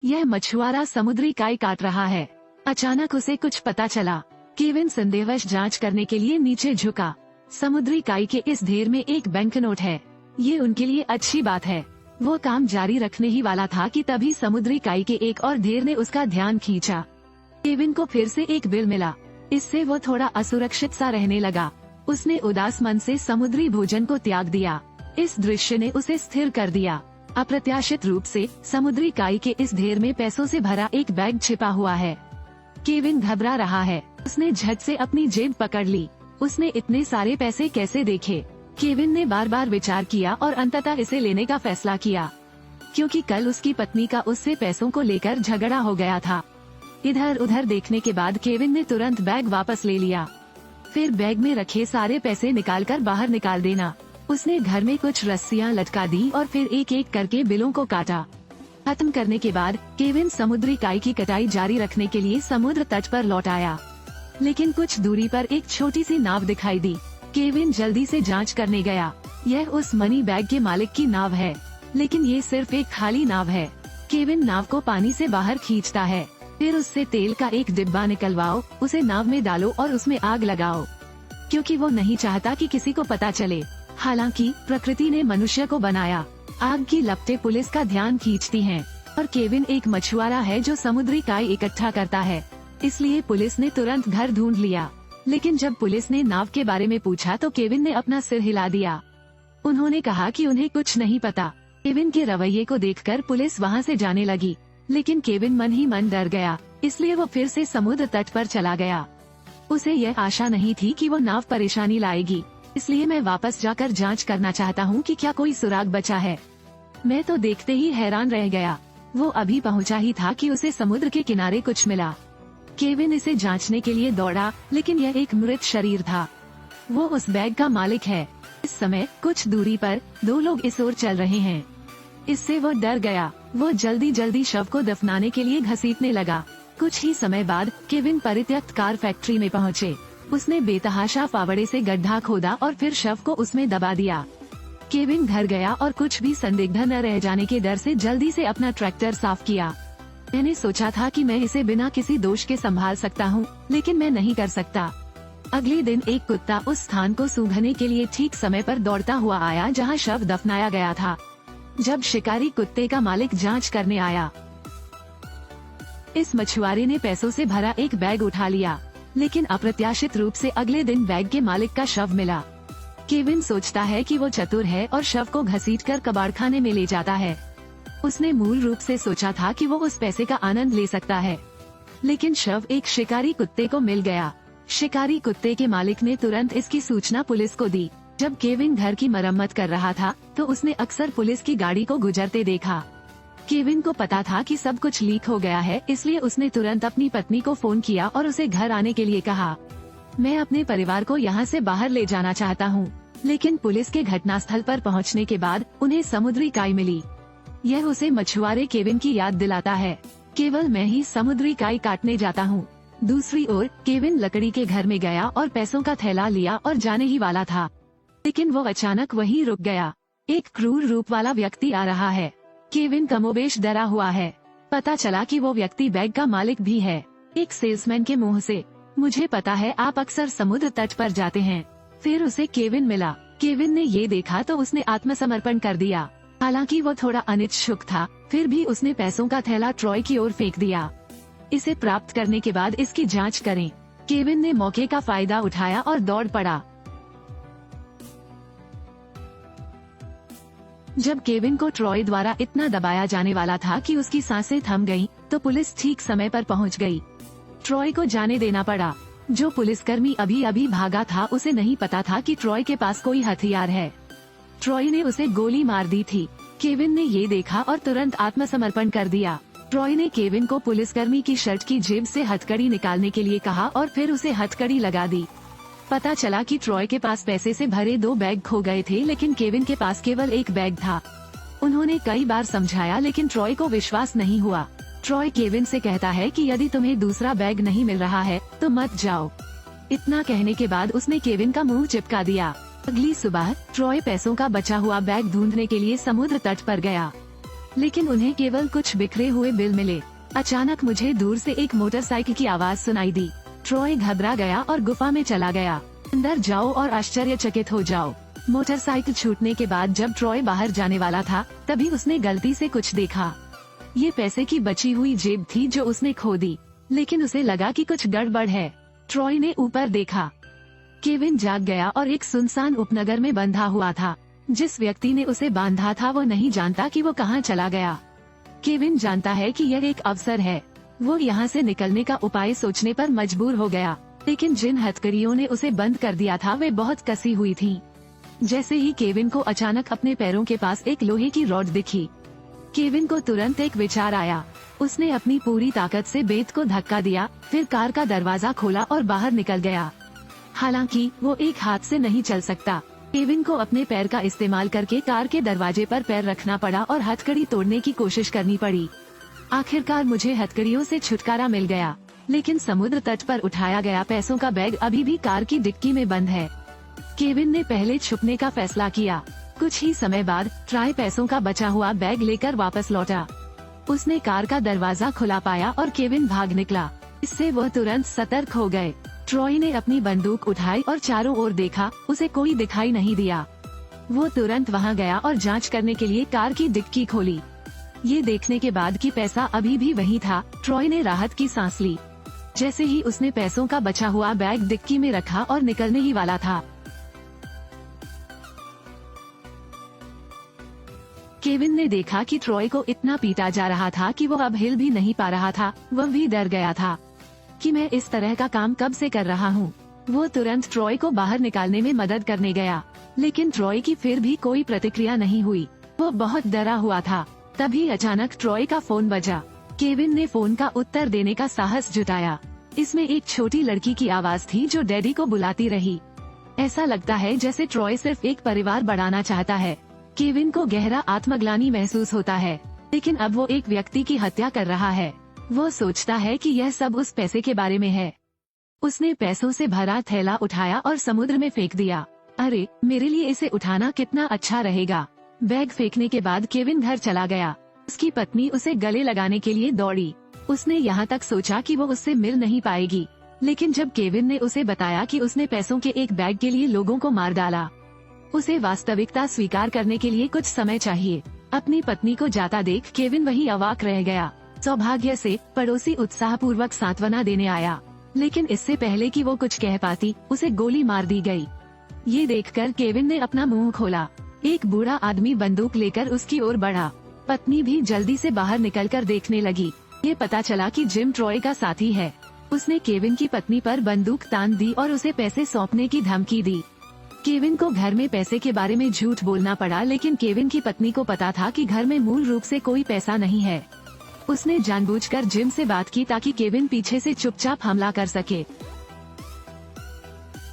यह मछुआरा समुद्री काई काट रहा है। अचानक उसे कुछ पता चला। केविन संदेहवश जांच करने के लिए नीचे झुका। समुद्री काई के इस ढेर में एक बैंक नोट है। ये उनके लिए अच्छी बात है। वो काम जारी रखने ही वाला था कि तभी समुद्री काई के एक और ढेर ने उसका ध्यान खींचा। केविन को फिर से एक बिल मिला। इससे वो थोड़ा असुरक्षित सा रहने लगा। उसने उदास मन से समुद्री भोजन को त्याग दिया। इस दृश्य ने उसे स्थिर कर दिया। अप्रत्याशित रूप से समुद्री काई के इस ढेर में पैसों से भरा एक बैग छिपा हुआ है। केविन घबरा रहा है। उसने झट से अपनी जेब पकड़ ली। उसने इतने सारे पैसे कैसे देखे? केविन ने बार बार विचार किया और अंततः इसे लेने का फैसला किया, क्योंकि कल उसकी पत्नी का उससे पैसों को लेकर झगड़ा हो गया था। इधर उधर देखने के बाद केविन ने तुरंत बैग वापस ले लिया। फिर बैग में रखे सारे पैसे निकालकर बाहर निकाल देना। उसने घर में कुछ रस्सियां लटका दी और फिर एक एक करके बिलों को काटा। खत्म करने के बाद केविन समुद्री काई की कटाई जारी रखने के लिए समुद्र तट पर लौट आया। लेकिन कुछ दूरी पर एक छोटी सी नाव दिखाई दी। केविन जल्दी से जांच करने गया। यह उस मनी बैग के मालिक की नाव है, लेकिन ये सिर्फ एक खाली नाव है। केविन नाव को पानी से बाहर खींचता है। फिर उससे तेल का एक डिब्बा निकलवाओ, उसे नाव में डालो और उसमें आग लगाओ, क्योंकि वो नहीं चाहता कि किसी को पता चले। हालांकि प्रकृति ने मनुष्य को बनाया। आग की लपटें पुलिस का ध्यान खींचती हैं, और केविन एक मछुआरा है जो समुद्री काई इकट्ठा करता है। इसलिए पुलिस ने तुरंत घर ढूंढ लिया। लेकिन जब पुलिस ने नाव के बारे में पूछा तो केविन ने अपना सिर हिला दिया। उन्होंने कहा कि उन्हें कुछ नहीं पता। केविन के रवैये को देखकर पुलिस वहां से जाने लगी, लेकिन केविन मन ही मन डर गया। इसलिए वो फिर से समुद्र तट पर चला गया। उसे यह आशा नहीं थी कि वो नाव परेशानी लाएगी। इसलिए मैं वापस जाकर जांच करना चाहता हूँ कि क्या कोई सुराग बचा है। मैं तो देखते ही हैरान रह गया। वो अभी पहुँचा ही था कि उसे समुद्र के किनारे कुछ मिला। केविन इसे जांचने के लिए दौड़ा, लेकिन यह एक मृत शरीर था। वो उस बैग का मालिक है। इस समय कुछ दूरी पर दो लोग इस ओर चल रहे हैं। इससे वो डर गया। वो जल्दी जल्दी शव को दफनाने के लिए घसीटने लगा। कुछ ही समय बाद केविन परित्यक्त कार फैक्ट्री में पहुँचे। उसने बेतहाशा फावड़े से गड्ढा खोदा और फिर शव को उसमें दबा दिया। केविन घर गया और कुछ भी संदिग्ध न रह जाने के डर से जल्दी से अपना ट्रैक्टर साफ किया। मैंने सोचा था कि मैं इसे बिना किसी दोष के संभाल सकता हूँ, लेकिन मैं नहीं कर सकता। अगले दिन एक कुत्ता उस स्थान को सूंघने के लिए ठीक समय पर दौड़ता हुआ आया जहाँ शव दफनाया गया था। जब शिकारी कुत्ते का मालिक जांच करने आया, इस मछुआरे ने पैसों से भरा एक बैग उठा लिया, लेकिन अप्रत्याशित रूप से अगले दिन बैग के मालिक का शव मिला। केविन सोचता है कि वो चतुर है और शव को घसीटकर कबाड़खाने में ले जाता है। उसने मूल रूप से सोचा था कि वो उस पैसे का आनंद ले सकता है, लेकिन शव एक शिकारी कुत्ते को मिल गया। शिकारी कुत्ते के मालिक ने तुरंत इसकी सूचना पुलिस को दी। जब केविन घर की मरम्मत कर रहा था तो उसने अक्सर पुलिस की गाड़ी को गुजरते देखा। केविन को पता था कि सब कुछ लीक हो गया है, इसलिए उसने तुरंत अपनी पत्नी को फोन किया और उसे घर आने के लिए कहा। मैं अपने परिवार को यहाँ से बाहर ले जाना चाहता हूँ, लेकिन पुलिस के घटनास्थल पर पहुँचने के बाद उन्हें समुद्री काई मिली। यह उसे मछुआरे केविन की याद दिलाता है। केवल मैं ही समुद्री काई काटने जाता हूँ। दूसरी ओर केविन लकड़ी के घर में गया और पैसों का थैला लिया और जाने ही वाला था, लेकिन वो अचानक वहीं रुक गया। एक क्रूर रूप वाला व्यक्ति आ रहा है। केविन कमोबेश डरा हुआ है। पता चला कि वो व्यक्ति बैग का मालिक भी है। एक सेल्समैन के मुंह से, मुझे पता है आप अक्सर समुद्र तट पर जाते हैं। फिर उसे केविन मिला। केविन ने ये देखा तो उसने आत्मसमर्पण कर दिया। हालांकि वो थोड़ा अनिच्छुक था, फिर भी उसने पैसों का थैला ट्रॉय की ओर फेंक दिया। इसे प्राप्त करने के बाद इसकी जांच करें। केविन ने मौके का फायदा उठाया और दौड़ पड़ा। जब केविन को ट्रॉय द्वारा इतना दबाया जाने वाला था कि उसकी सांसें थम गईं, तो पुलिस ठीक समय पर पहुंच गई। ट्रॉय को जाने देना पड़ा। जो पुलिसकर्मी अभी अभी भागा था उसे नहीं पता था कि ट्रॉय के पास कोई हथियार है। ट्रॉय ने उसे गोली मार दी थी। केविन ने ये देखा और तुरंत आत्मसमर्पण कर दिया। ट्रॉय ने केविन को पुलिसकर्मी की शर्ट की जेब से हथकड़ी निकालने के लिए कहा और फिर उसे हथकड़ी लगा दी। पता चला कि ट्रॉय के पास पैसे से भरे 2 बैग खो गए थे, लेकिन केविन के पास केवल एक बैग था। उन्होंने कई बार समझाया, लेकिन ट्रॉय को विश्वास नहीं हुआ। ट्रॉय केविन से कहता है कि यदि तुम्हें दूसरा बैग नहीं मिल रहा है तो मत जाओ। इतना कहने के बाद उसने केविन का मुंह चिपका दिया। अगली सुबह ट्रॉय पैसों का बचा हुआ बैग ढूंढने के लिए समुद्र तट पर गया। लेकिन उन्हें केवल कुछ बिखरे हुए बिल मिले। अचानक मुझे दूर से एक मोटरसाइकिल की आवाज सुनाई दी। ट्रॉय घबरा गया और गुफा में चला गया। अंदर जाओ और आश्चर्यचकित हो जाओ। मोटरसाइकिल छूटने के बाद जब ट्रॉय बाहर जाने वाला था, तभी उसने गलती से कुछ देखा। ये पैसे की बची हुई जेब थी जो उसने खो दी, लेकिन उसे लगा कि कुछ गड़बड़ है। ट्रॉय ने ऊपर देखा। केविन जाग गया और एक सुनसान उपनगर में बंधा हुआ था। जिस व्यक्ति ने उसे बांधा था वो नहीं जानता कि वो कहाँ चला गया। केविन जानता है कि यह एक अवसर है। वो यहाँ से निकलने का उपाय सोचने पर मजबूर हो गया, लेकिन जिन हथकड़ियों ने उसे बंद कर दिया था वे बहुत कसी हुई थीं। जैसे ही केविन को अचानक अपने पैरों के पास एक लोहे की रॉड दिखी, केविन को तुरंत एक विचार आया। उसने अपनी पूरी ताकत से बेत को धक्का दिया, फिर कार का दरवाजा खोला और बाहर निकल गया। हालांकि वो एक हाथ से नहीं चल सकता। केविन को अपने पैर का इस्तेमाल करके कार के दरवाजे पर पैर रखना पड़ा और हथकड़ी तोड़ने की कोशिश करनी पड़ी। आखिरकार मुझे हथकड़ियों से छुटकारा मिल गया, लेकिन समुद्र तट पर उठाया गया पैसों का बैग अभी भी कार की डिक्की में बंद है। केविन ने पहले छुपने का फैसला किया। कुछ ही समय बाद ट्रॉय पैसों का बचा हुआ बैग लेकर वापस लौटा। उसने कार का दरवाजा खुला पाया और केविन भाग निकला। इससे वह तुरंत सतर्क हो गए। ट्रॉय ने अपनी बंदूक उठाई और चारों ओर देखा। उसे कोई दिखाई नहीं दिया। वो तुरंत वहां गया और जांच करने के लिए कार की डिक्की खोली। ये देखने के बाद कि पैसा अभी भी वही था, ट्रॉय ने राहत की सांस ली। जैसे ही उसने पैसों का बचा हुआ बैग डिक्की में रखा और निकलने ही वाला था, केविन ने देखा कि ट्रॉय को इतना पीटा जा रहा था कि वो अब हिल भी नहीं पा रहा था। वह भी डर गया था कि मैं इस तरह का काम कब से कर रहा हूँ। वो तुरंत ट्रॉय को बाहर निकालने में मदद करने गया, लेकिन ट्रॉय की फिर भी कोई प्रतिक्रिया नहीं हुई। वो बहुत डरा हुआ था। तभी अचानक ट्रॉय का फोन बजा। केविन ने फोन का उत्तर देने का साहस जुटाया। इसमें एक छोटी लड़की की आवाज थी जो डैडी को बुलाती रही। ऐसा लगता है जैसे ट्रॉय सिर्फ एक परिवार बढ़ाना चाहता है। केविन को गहरा आत्मग्लानि महसूस होता है, लेकिन अब वो एक व्यक्ति की हत्या कर रहा है। वो सोचता है कि यह सब उस पैसे के बारे में है। उसने पैसों से भरा थैला उठाया और समुद्र में फेंक दिया। अरे, मेरे लिए इसे उठाना कितना अच्छा रहेगा। बैग फेंकने के बाद केविन घर चला गया। उसकी पत्नी उसे गले लगाने के लिए दौड़ी। उसने यहाँ तक सोचा कि वो उससे मिल नहीं पाएगी, लेकिन जब केविन ने उसे बताया कि उसने पैसों के एक बैग के लिए लोगों को मार डाला, उसे वास्तविकता स्वीकार करने के लिए कुछ समय चाहिए। अपनी पत्नी को जाता देख केविन वही अवाक रह गया। सौभाग्य से पड़ोसी उत्साहपूर्वक सांत्वना देने आया, लेकिन इससे पहले कि वो कुछ कह पाती, उसे गोली मार दी गई। ये देखकर केविन ने अपना मुंह खोला। एक बूढ़ा आदमी बंदूक लेकर उसकी ओर बढ़ा। पत्नी भी जल्दी से बाहर निकलकर देखने लगी। ये पता चला कि जिम ट्रॉय का साथी है। उसने केविन की पत्नी पर बंदूक तान दी और उसे पैसे सौंपने की धमकी दी। केविन को घर में पैसे के बारे में झूठ बोलना पड़ा, लेकिन केविन की पत्नी को पता था कि घर में मूल रूप से कोई पैसा नहीं है। उसने जानबूझकर जिम से बात की ताकि केविन पीछे से चुपचाप हमला कर सके।